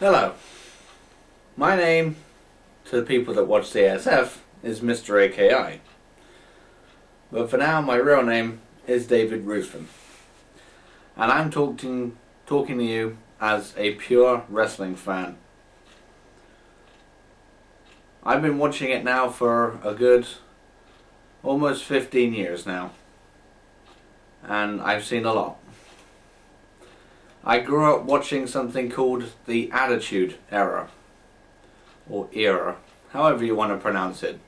Hello. My name, to the people that watch the ASF, is Mr. AKI. But for now, my real name is David Ruthven. And I'm talking to you as a pure wrestling fan. I've been watching it now for a good almost 15 years now. And I've seen a lot. I grew up watching something called the Attitude Era, or era, however you want to pronounce it.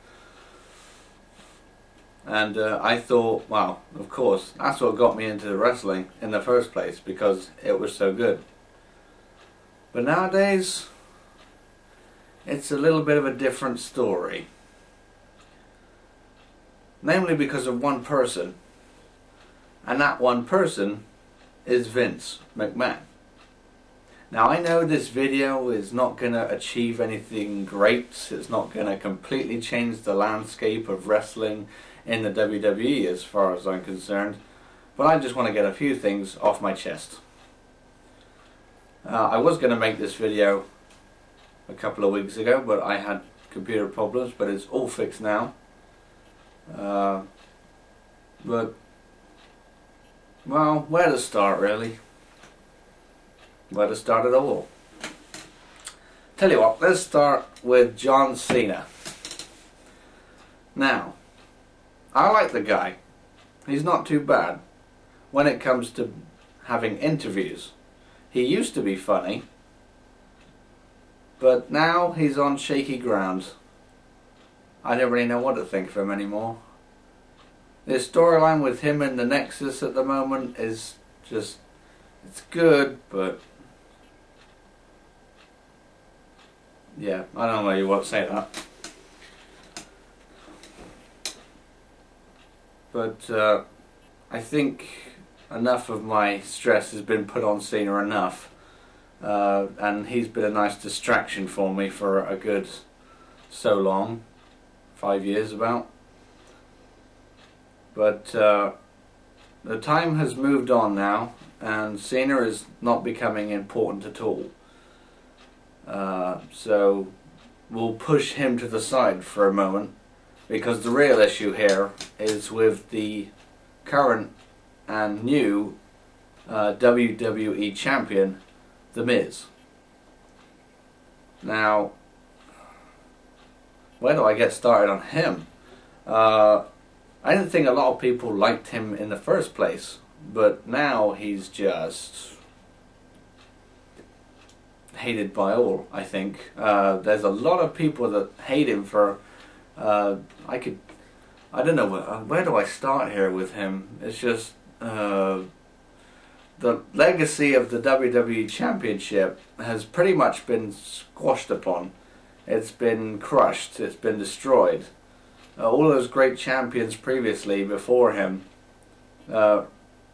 And I thought, well, of course, that's what got me into wrestling in the first place, because it was so good. But nowadays, it's a little bit of a different story. Namely because of one person, and that one person is Vince McMahon. Now, I know this video is not going to achieve anything great. It's not going to completely change the landscape of wrestling in the WWE as far as I'm concerned, but I just want to get a few things off my chest. I was going to make this video a couple of weeks ago, but I had computer problems, but it's all fixed now. Well, where to start really? Where to start at all? Tell you what, let's start with John Cena. Now, I like the guy. He's not too bad when it comes to having interviews. He used to be funny, but now he's on shaky ground. I don't really know what to think of him anymore. The storyline with him in the Nexus at the moment is just, it's good, but yeah, I don't know why you want to say that. But I think enough of my stress has been put on Cena enough, and he's been a nice distraction for me for a good so long, 5 years about. But the time has moved on now, and Cena is not becoming important at all. So we'll push him to the side for a moment, because the real issue here is with the current and new WWE champion, The Miz. Now, where do I get started on him? I didn't think a lot of people liked him in the first place, but now he's just hated by all, I think. There's a lot of people that hate him for, I don't know, where do I start here with him? It's just, the legacy of the WWE Championship has pretty much been squashed upon. It's been crushed, it's been destroyed. All those great champions previously before him,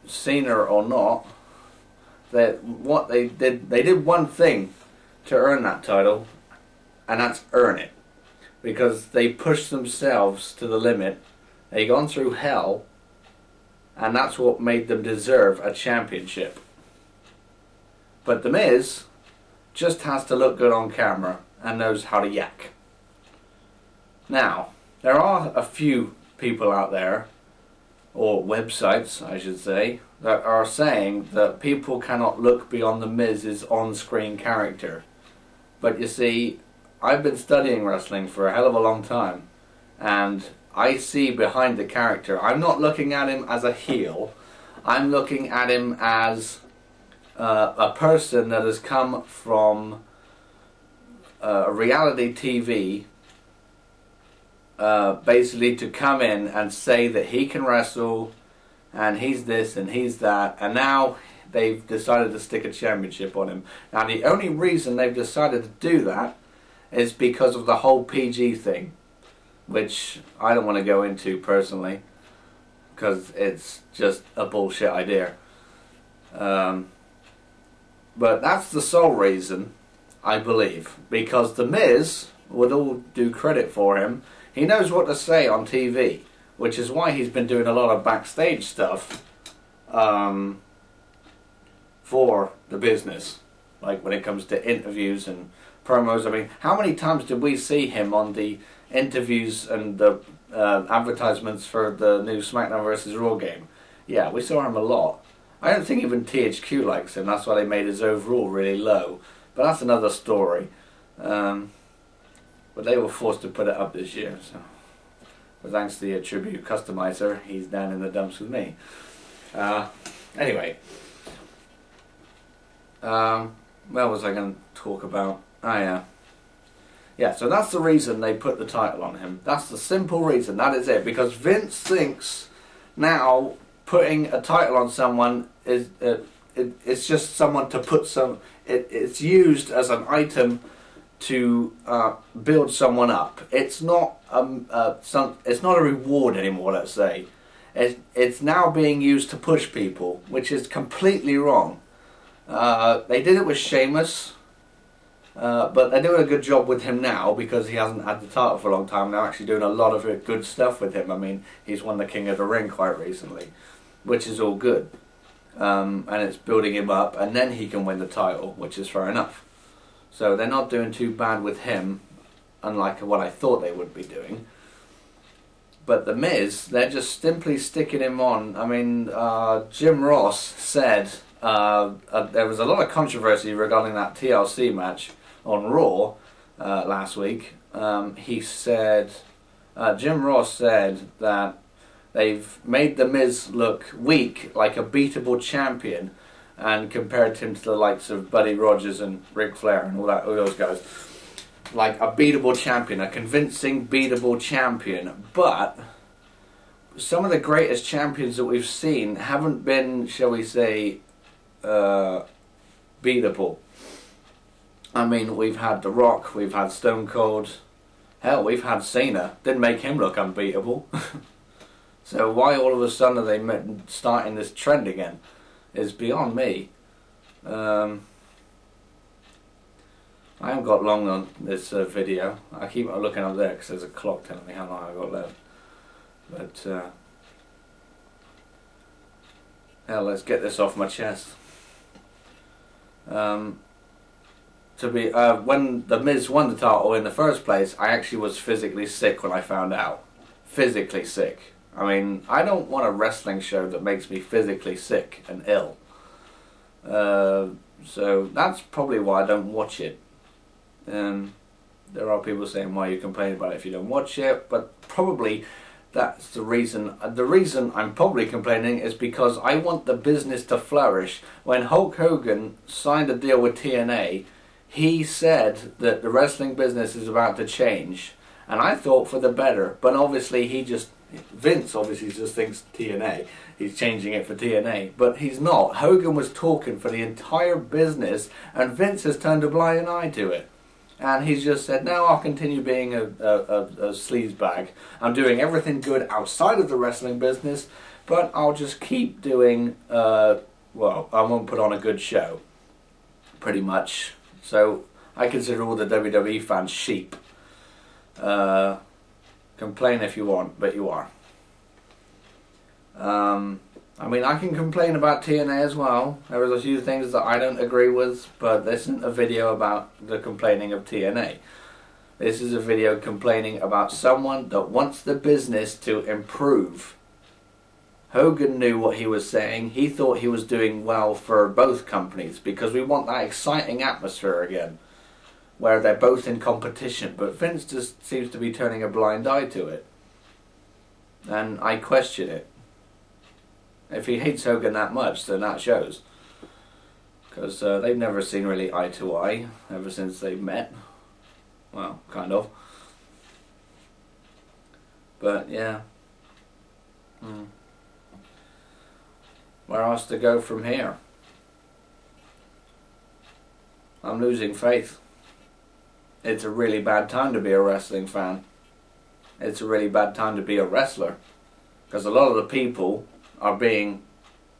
Cena or not, what they did one thing to earn that title, and that's earn it, because they pushed themselves to the limit. They gone through hell, and that's what made them deserve a championship. But The Miz just has to look good on camera and knows how to yak. Now, there are a few people out there, or websites I should say, that are saying that people cannot look beyond The Miz's on-screen character. But you see, I've been studying wrestling for a hell of a long time, and I see behind the character. I'm not looking at him as a heel, I'm looking at him as a person that has come from reality TV, basically to come in and say that he can wrestle and he's this and he's that, and now they've decided to stick a championship on him. Now, the only reason they've decided to do that is because of the whole PG thing, which I don't want to go into personally, because it's just a bullshit idea. But that's the sole reason, I believe, because The Miz, with all due credit for him, he knows what to say on TV, which is why he's been doing a lot of backstage stuff for the business. Like when it comes to interviews and promos. I mean, how many times did we see him on the interviews and the advertisements for the new SmackDown vs. Raw game? Yeah, we saw him a lot. I don't think even THQ likes him. That's why they made his overall really low. But that's another story. But they were forced to put it up this year. So, but thanks to the Attribute customizer, he's down in the dumps with me. Anyway. What was I going to talk about? Oh yeah. Yeah, so that's the reason they put the title on him. That's the simple reason. That is it. Because Vince thinks now putting a title on someone is it's just someone to put some. It's used as an item to build someone up. It's not it's not a reward anymore. Let's say it's now being used to push people, which is completely wrong. They did it with Sheamus. But they're doing a good job with him now because he hasn't had the title for a long time. They're actually doing a lot of good stuff with him. I mean, he's won the King of the Ring quite recently, which is all good. And it's building him up, and then he can win the title, which is fair enough. So they're not doing too bad with him, unlike what I thought they would be doing. But The Miz, they're just simply sticking him on. I mean, Jim Ross said there was a lot of controversy regarding that TLC match on Raw last week. He said, Jim Ross said that they've made The Miz look weak, like a beatable champion, and compared him to the likes of Buddy Rogers and Ric Flair and all those guys. Like a beatable champion, a convincing beatable champion. But some of the greatest champions that we've seen haven't been, shall we say, beatable. I mean, we've had The Rock, we've had Stone Cold, hell, we've had Cena. Didn't make him look unbeatable. So why all of a sudden are they starting this trend again is beyond me. I haven't got long on this video. I keep looking up there because there's a clock telling me how long I've got left. But hell, let's get this off my chest. When The Miz won the title in the first place, I actually was physically sick when I found out. Physically sick. I mean, I don't want a wrestling show that makes me physically sick and ill. So that's probably why I don't watch it. There are people saying, why you complain about it if you don't watch it, but probably that's the reason. The reason I'm probably complaining is because I want the business to flourish. When Hulk Hogan signed a deal with TNA, he said that the wrestling business is about to change, and I thought for the better, but obviously Vince obviously just thinks TNA. He's changing it for TNA, but he's not. Hogan was talking for the entire business, and Vince has turned a blind eye to it. And he's just said, no, I'll continue being a sleazebag. I'm doing everything good outside of the wrestling business, but I'll just keep doing, well, I won't put on a good show, pretty much. So I consider all the WWE fans sheep. Complain if you want, but you are. I mean, I can complain about TNA as well. There was a few things that I don't agree with, but this isn't a video about the complaining of TNA. This is a video complaining about someone that wants the business to improve. Hogan knew what he was saying. He thought he was doing well for both companies because we want that exciting atmosphere again, where they're both in competition. But Vince just seems to be turning a blind eye to it. And I question it. If he hates Hogan that much, then that shows. Because they've never seen really eye to eye ever since they've met. Well, kind of. But, yeah. Where else to go from here? I'm losing faith. It's a really bad time to be a wrestling fan. It's a really bad time to be a wrestler. Because a lot of the people are being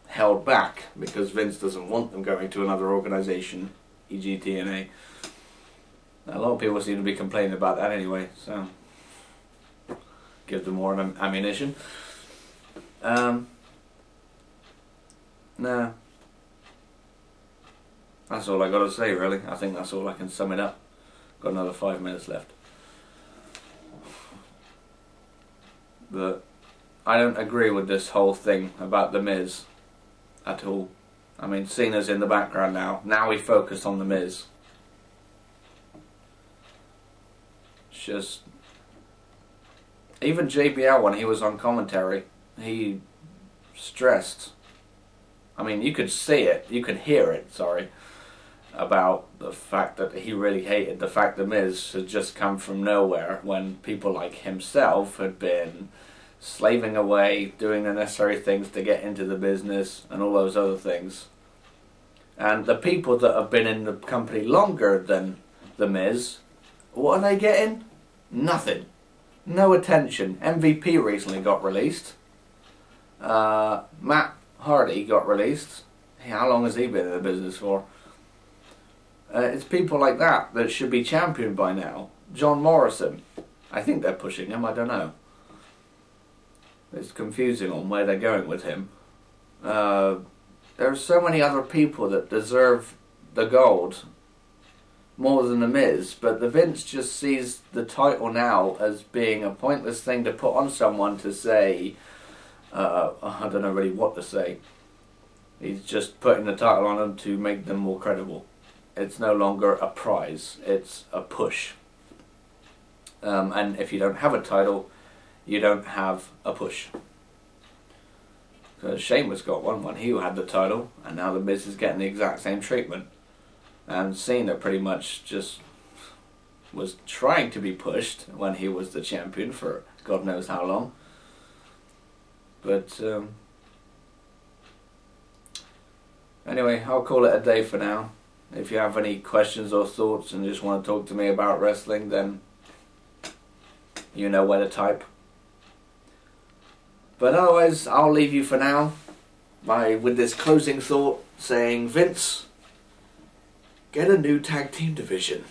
held back because Vince doesn't want them going to another organisation, e.g. TNA. A lot of people seem to be complaining about that anyway, so give them more ammunition. No. That's all I got to say, really. I think that's all I can sum it up. Got another 5 minutes left. But I don't agree with this whole thing about The Miz at all. I mean, Cena's in the background now. Now we focus on The Miz. It's just... Even JBL, when he was on commentary, he stressed. I mean, you could see it, you could hear it, sorry, about the fact that he really hated the fact that Miz had just come from nowhere when people like himself had been slaving away, doing the necessary things to get into the business and all those other things. And the people that have been in the company longer than the Miz, what are they getting? Nothing. No attention. MVP recently got released. Matt Hardy got released. How long has he been in the business for? It's people like that that should be championed by now. John Morrison. I think they're pushing him, I don't know. It's confusing on where they're going with him. There are so many other people that deserve the gold more than The Miz, but the Vince just sees the title now as being a pointless thing to put on someone to say, I don't know really what to say. He's just putting the title on them to make them more credible. It's no longer a prize, it's a push. And if you don't have a title, you don't have a push. Because Sheamus got one when he had the title, and now The Miz is getting the exact same treatment. And Cena pretty much just was trying to be pushed when he was the champion for God knows how long. But anyway, I'll call it a day for now. If you have any questions or thoughts and just want to talk to me about wrestling, then you know where to type. But otherwise, I'll leave you for now with this closing thought saying, Vince, get a new tag team division.